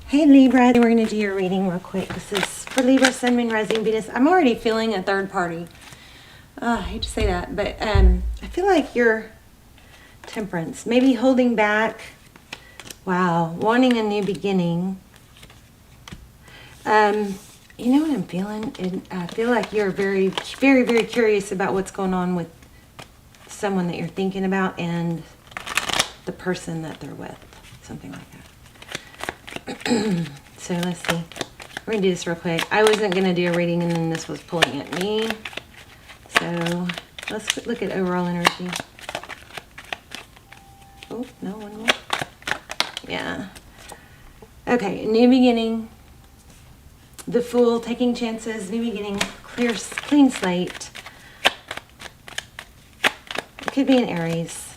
Hey Libra, we're going to do your reading real quick. This is for Libra, Sun, Moon, Rising, Venus. I'm already feeling a third party. I hate to say that, but I feel like you're Temperance. Maybe holding back. Wow, wanting a new beginning. You know what I'm feeling? I feel like you're very, very, very curious about what's going on with someone that you're thinking about and the person that they're with. Something like that. So let's see. We're going to do this real quick. I wasn't going to do a reading and then this was pulling at me. So let's look at overall energy. Oh, no, one more. Yeah. Okay, new beginning. The Fool, taking chances, new beginning, clean slate. It could be an Aries.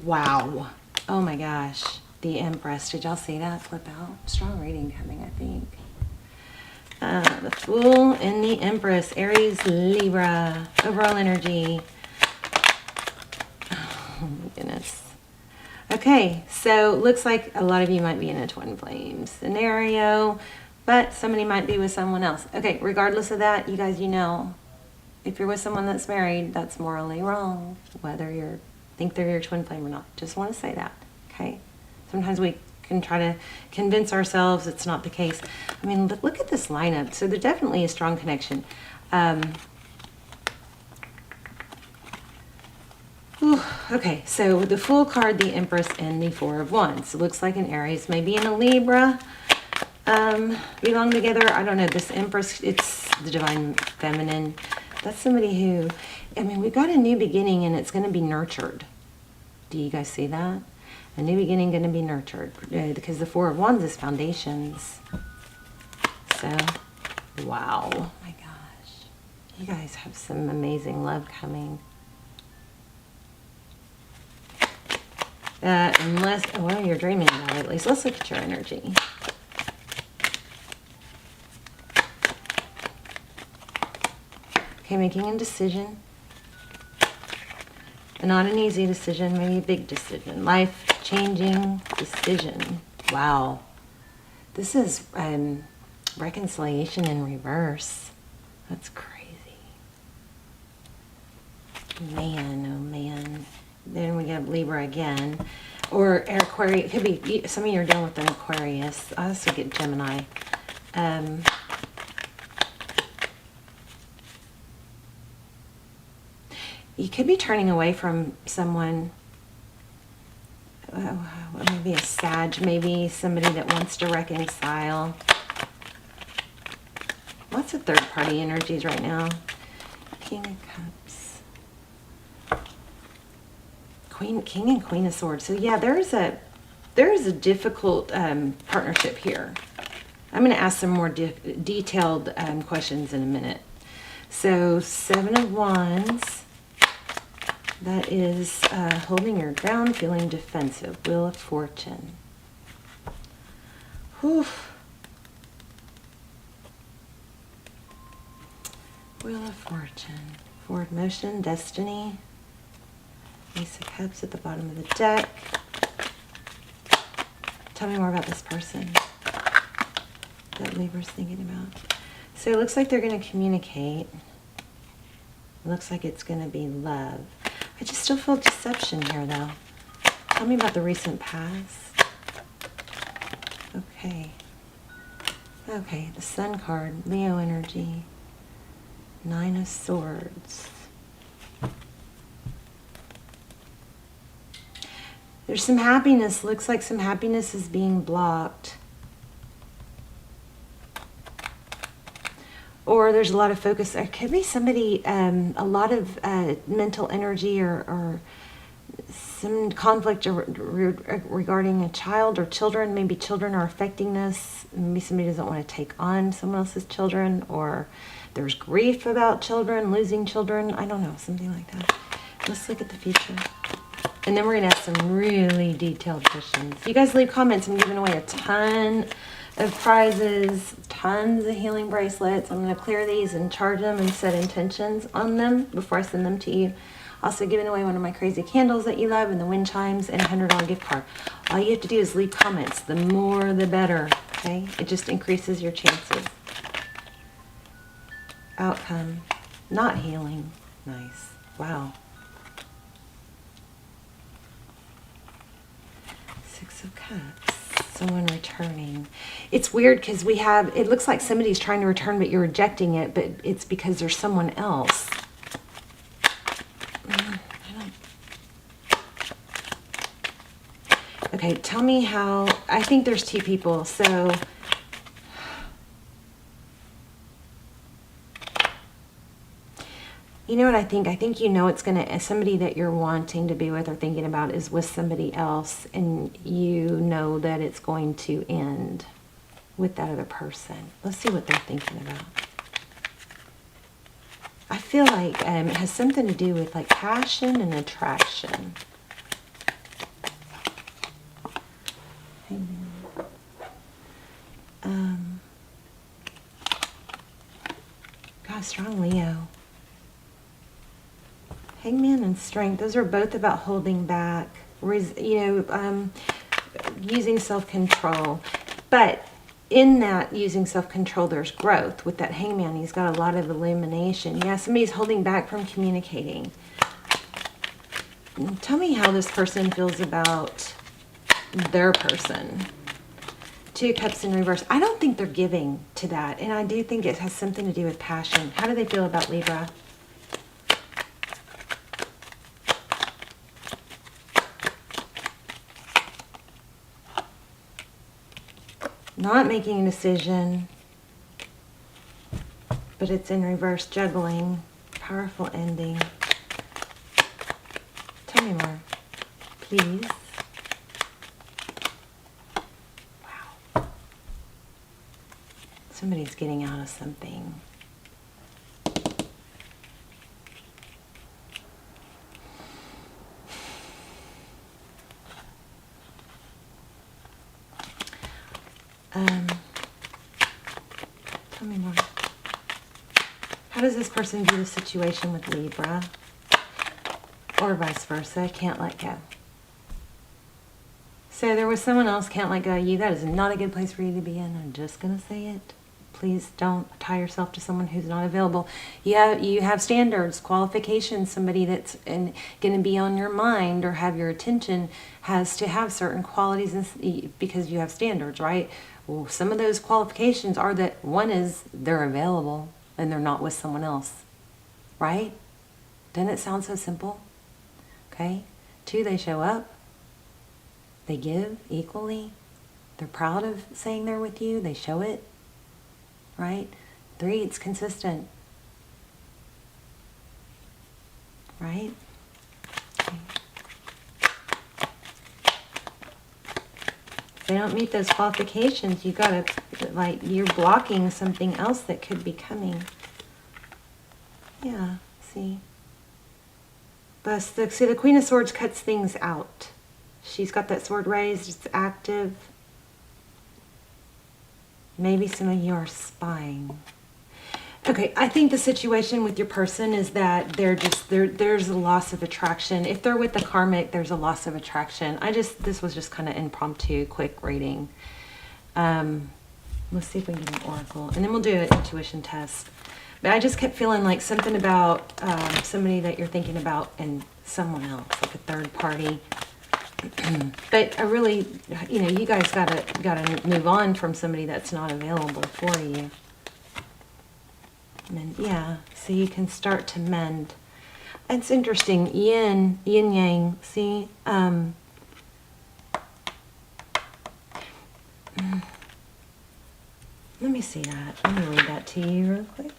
Wow. Oh my gosh. The Empress. Did y'all see that flip out? Strong reading coming, I think. The Fool and the Empress. Aries, Libra. Overall energy. Oh my goodness. Okay, so looks like a lot of you might be in a twin flame scenario, but somebody might be with someone else. Okay, regardless of that, you guys, you know, if you're with someone that's married, that's morally wrong, whether you think they're your twin flame or not. Just want to say that, okay? Sometimes we can try to convince ourselves it's not the case. I mean, look at this lineup. So there's definitely a strong connection. Okay, so the Fool card, the Empress, and the Four of Wands. It looks like an Aries, maybe in a Libra. Belong together. I don't know. This Empress, it's the Divine Feminine. That's somebody who, I mean, we've got a new beginning and it's going to be nurtured. Do you guys see that? A new beginning going to be nurtured because the Four of Wands is foundations. So, wow. Oh my gosh. You guys have some amazing love coming. Unless, well, you're dreaming about it at least. Let's look at your energy. Okay, making a decision. Not an easy decision, maybe a big decision. Life-changing decision. Wow. This is reconciliation in reverse. That's crazy. Man, oh man. Then we have Libra again. Or Aquarius. It could be, some of you are dealing with an Aquarius. I also get Gemini. You could be turning away from someone, maybe a Sag, maybe somebody that wants to reconcile. Lots of third-party energies right now. King of Cups. King and Queen of Swords. So yeah, there is a difficult partnership here. I'm going to ask some more detailed questions in a minute. So 7 of Wands. That is holding your ground, feeling defensive. Wheel of Fortune. Whew. Wheel of Fortune. Forward motion, destiny. Ace of Cups at the bottom of the deck. Tell me more about this person that Libra's thinking about. So it looks like they're going to communicate. It looks like it's going to be love. I just still feel deception here, though. Tell me about the recent past. Okay. Okay, the Sun card, Leo energy. 9 of Swords. There's some happiness. Looks like some happiness is being blocked. Or there's a lot of focus. There could be somebody, a lot of mental energy or some conflict regarding a child or children. Maybe children are affecting this. Maybe somebody doesn't want to take on someone else's children, or there's grief about children, losing children. I don't know, something like that. Let's look at the future. And then we're going to ask some really detailed questions. You guys leave comments. I'm giving away a ton of prizes, tons of healing bracelets. I'm going to clear these and charge them and set intentions on them before I send them to you. Also giving away one of my crazy candles that you love, and the wind chimes, and a $100 gift card. All you have to do is leave comments. The more, the better. Okay? It just increases your chances. Outcome. Not healing. Nice. Wow. 6 of Cups. Someone returning. It's weird because we have, it looks like somebody's trying to return, but you're rejecting it, but it's because there's someone else. Okay, tell me how, I think there's 2 people, so you know what I think? I think you know it's going to, somebody that you're wanting to be with or thinking about is with somebody else, and you know that it's going to end with that other person. Let's see what they're thinking about. I feel like it has something to do with like passion and attraction. God, strong Leo. Hangman and Strength. Those are both about holding back, using self-control. But in that using self-control, there's growth. With that Hangman, he's got a lot of illumination. Yeah, somebody's holding back from communicating. Tell me how this person feels about their person. 2 Cups in reverse. I don't think they're giving to that. And I do think it has something to do with passion. How do they feel about Libra? Not making a decision, but it's in reverse. Juggling. Powerful ending. Tell me more, please. Wow. Somebody's getting out of something. Tell me more. How does this person view the situation with Libra? Or vice versa, can't let go. So there was someone else can't let go of you. That is not a good place for you to be in. I'm just going to say it. Please don't tie yourself to someone who's not available. You have standards, qualifications. Somebody that's going to be on your mind or have your attention has to have certain qualities because you have standards, right? Well, some of those qualifications are that one is they're available and they're not with someone else, right? Doesn't it sound so simple? Okay. 2, they show up. They give equally. They're proud of saying they're with you. They show it. Right? 3, it's consistent. Right? Okay. If they don't meet those qualifications, you gotta, like, you're blocking something else that could be coming. Yeah, see? But see, the Queen of Swords cuts things out. She's got that sword raised, it's active. Maybe some of you are spying. Okay, I think the situation with your person is that there's a loss of attraction. If they're with the karmic, there's a loss of attraction. This was just kind of impromptu, quick reading. Let's see if we can get an oracle. And then we'll do an intuition test. But I just kept feeling like something about somebody that you're thinking about and someone else, like a third party. But I really, you guys gotta move on from somebody that's not available for you. And yeah, so you can start to mend. It's interesting, yin yang. See, let me see that. Let me read that to you real quick.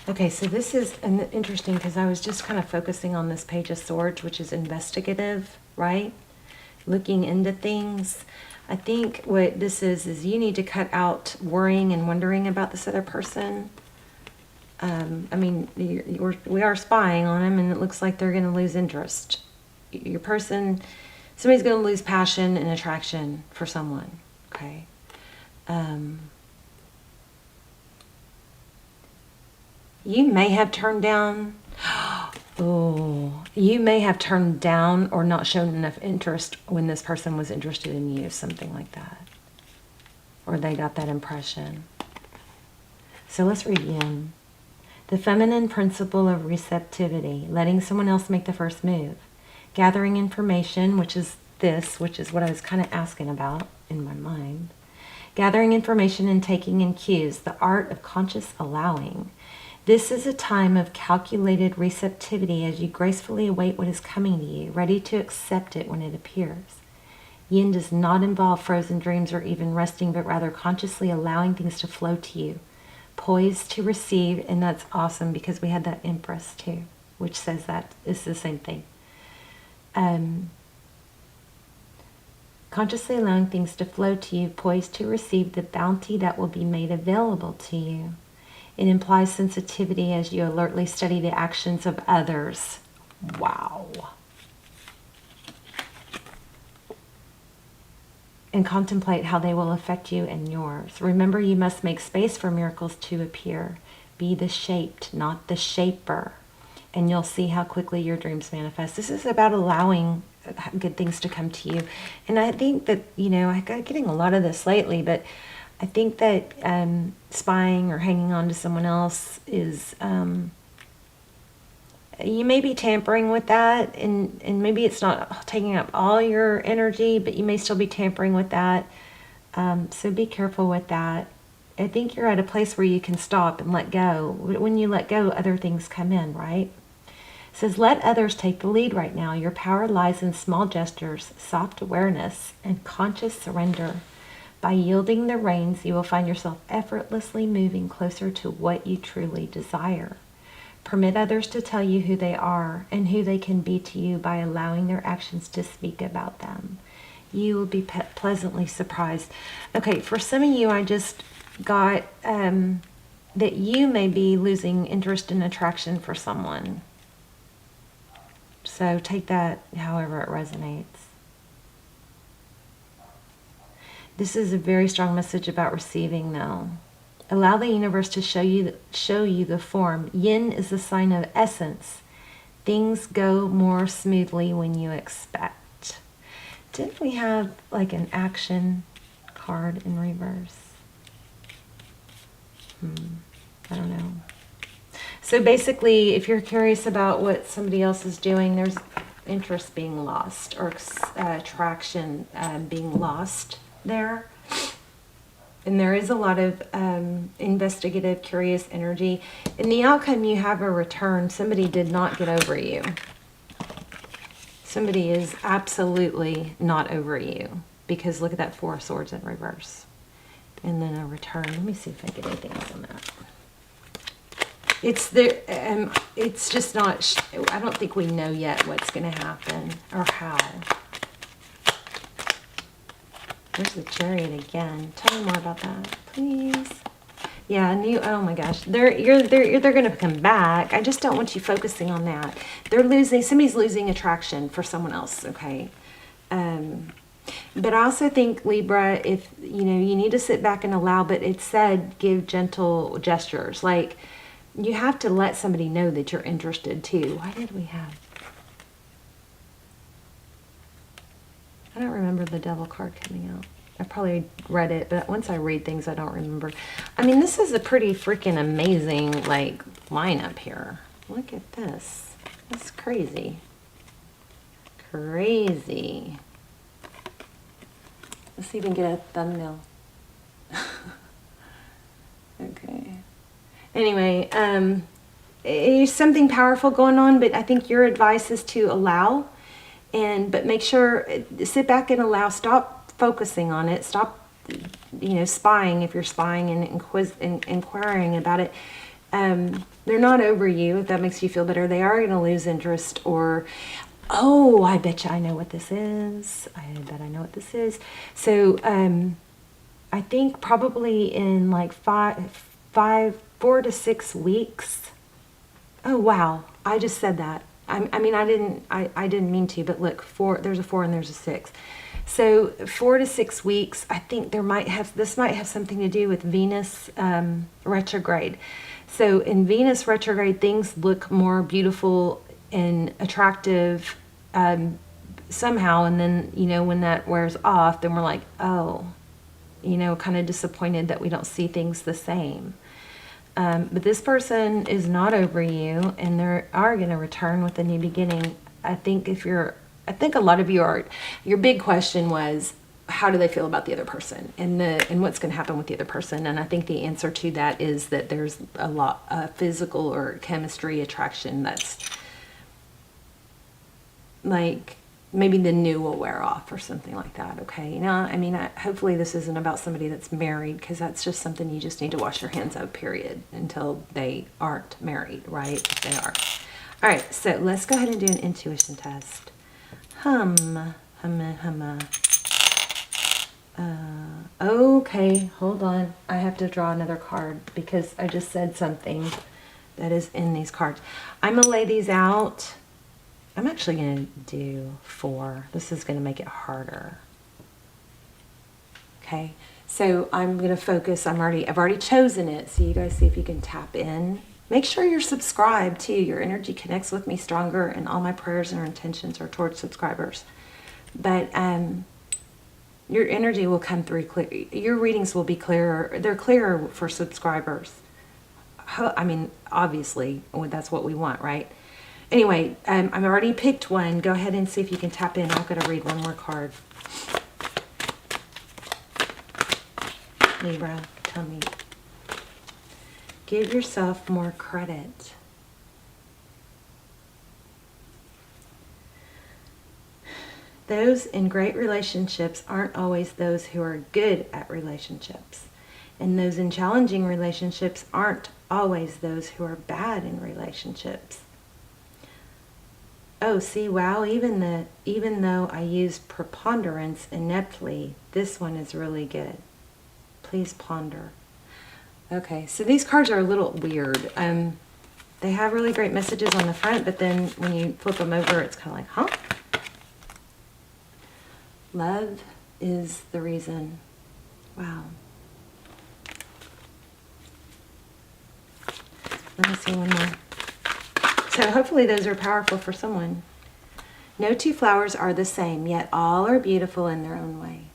Okay, so this is interesting because I was just kind of focusing on this Page of Swords, which is investigative, right? Looking into things. I think what this is you need to cut out worrying and wondering about this other person. I mean, we are spying on them, and it looks like they're going to lose interest. Your person Somebody's going to lose passion and attraction for someone, okay? You may have turned down, you may have turned down or not shown enough interest when this person was interested in you, something like that. Or they got that impression. So let's read Yin. The feminine principle of receptivity, letting someone else make the first move. Gathering information, which is what I was kind of asking about in my mind. Gathering information and taking in cues, the art of conscious allowing. This is a time of calculated receptivity as you gracefully await what is coming to you, ready to accept it when it appears. Yin does not involve frozen dreams or even resting, but rather consciously allowing things to flow to you, poised to receive, and that's awesome because we had that Empress too, which says that it's the same thing. Consciously allowing things to flow to you, poised to receive the bounty that will be made available to you. It implies sensitivity as you alertly study the actions of others. Wow. And contemplate how they will affect you and yours. Remember, you must make space for miracles to appear. Be the shaped, not the shaper. And you'll see how quickly your dreams manifest. This is about allowing good things to come to you. And I think that, I'm getting a lot of this lately, but I think that spying or hanging on to someone else is, you may be tampering with that, and maybe it's not taking up all your energy, but you may still be tampering with that. So be careful with that. I think you're at a place where you can stop and let go. When you let go, other things come in, right? It says, let others take the lead right now. Your power lies in small gestures, soft awareness, and conscious surrender. By yielding the reins, you will find yourself effortlessly moving closer to what you truly desire. Permit others to tell you who they are and who they can be to you by allowing their actions to speak about them. You will be pleasantly surprised. Okay, for some of you, I just got that you may be losing interest and attraction for someone. So take that however it resonates. This is a very strong message about receiving, though. Allow the universe to show you the form. Yin is the sign of essence. Things go more smoothly when you expect. Didn't we have like an action card in reverse? I don't know. So basically, if you're curious about what somebody else is doing, there's interest being lost or attraction being lost there. And there is a lot of investigative, curious energy. In the outcome, you have a return. Somebody did not get over you. Somebody is absolutely not over you. Because look at that Four of Swords in reverse. And then a return. Let me see if I get anything else on that. It's just not, I don't think we know yet what's going to happen or how. There's the Chariot again. Tell me more about that, please. Yeah, oh my gosh. They're going to come back. I just don't want you focusing on that. Somebody's losing attraction for someone else, okay? But I also think, Libra, if, you need to sit back and allow, but it said give gentle gestures. Like, you have to let somebody know that you're interested too. Why did we have? I don't remember the Devil card coming out. I probably read it, but once I read things, I don't remember. I mean, this is a pretty freaking amazing, lineup here. Look at this. That's crazy. Crazy. Let's see if we can get a thumbnail. Okay. Anyway, there's something powerful going on, but I think your advice is to allow, but make sure, sit back and allow. Stop focusing on it. Stop, spying if you're spying and inquiring about it. They're not over you, if that makes you feel better. They are going to lose interest, or, oh, I bet you I know what this is. I bet I know what this is. So, I think probably in 4 to 6 weeks. Oh, wow. I just said that. I mean, I didn't mean to, but look, there's a 4 and there's a 6. So 4 to 6 weeks, I think this might have something to do with Venus retrograde. So in Venus retrograde, things look more beautiful and attractive somehow. And then, when that wears off, then we're like, oh, kind of disappointed that we don't see things the same. But this person is not over you, and they are going to return with a new beginning. I think a lot of you are, your big question was, how do they feel about the other person, and what's going to happen with the other person? And I think the answer to that is that there's a lot of physical or chemistry attraction that's like, maybe the new will wear off or something like that. Okay. I mean, hopefully this isn't about somebody that's married, because that's just something you just need to wash your hands of, period, until they aren't married, right? If they are. All right. So let's go ahead and do an intuition test. Okay, hold on. I have to draw another card because I just said something that is in these cards. I'm going to lay these out. I'm actually going to do 4. This is going to make it harder. Okay, so I'm going to focus. I've already chosen it. So you guys see if you can tap in. Make sure you're subscribed too. Your energy connects with me stronger, and all my prayers and intentions are towards subscribers. But your energy will come through clear. Your readings will be clearer. They're clearer for subscribers. I mean, obviously, that's what we want, right? Anyway, I've already picked one. Go ahead and see if you can tap in. I'm going to read one more card. Libra, tell me. Give yourself more credit. Those in great relationships aren't always those who are good at relationships. And those in challenging relationships aren't always those who are bad in relationships. Oh, see, wow, even though I use preponderance ineptly, this one is really good. Please ponder. Okay, so these cards are a little weird. They have really great messages on the front, but then when you flip them over, it's kind of like, huh? Love is the reason. Wow. Let me see one more. So hopefully those are powerful for someone. No two flowers are the same, yet all are beautiful in their own way.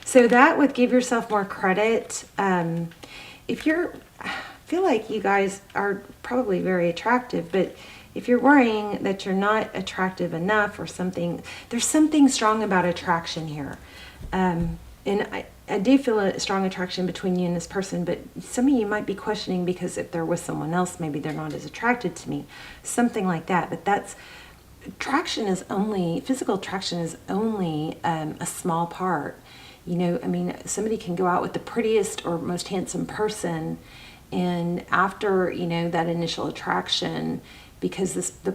So that would give yourself more credit. If I feel like you guys are probably very attractive, but if you're worrying that you're not attractive enough or something, there's something strong about attraction here. And I do feel a strong attraction between you and this person, but some of you might be questioning because if they're with someone else, maybe they're not as attracted to me. Something like that. But physical attraction is only a small part. I mean, somebody can go out with the prettiest or most handsome person, and after, that initial attraction, because the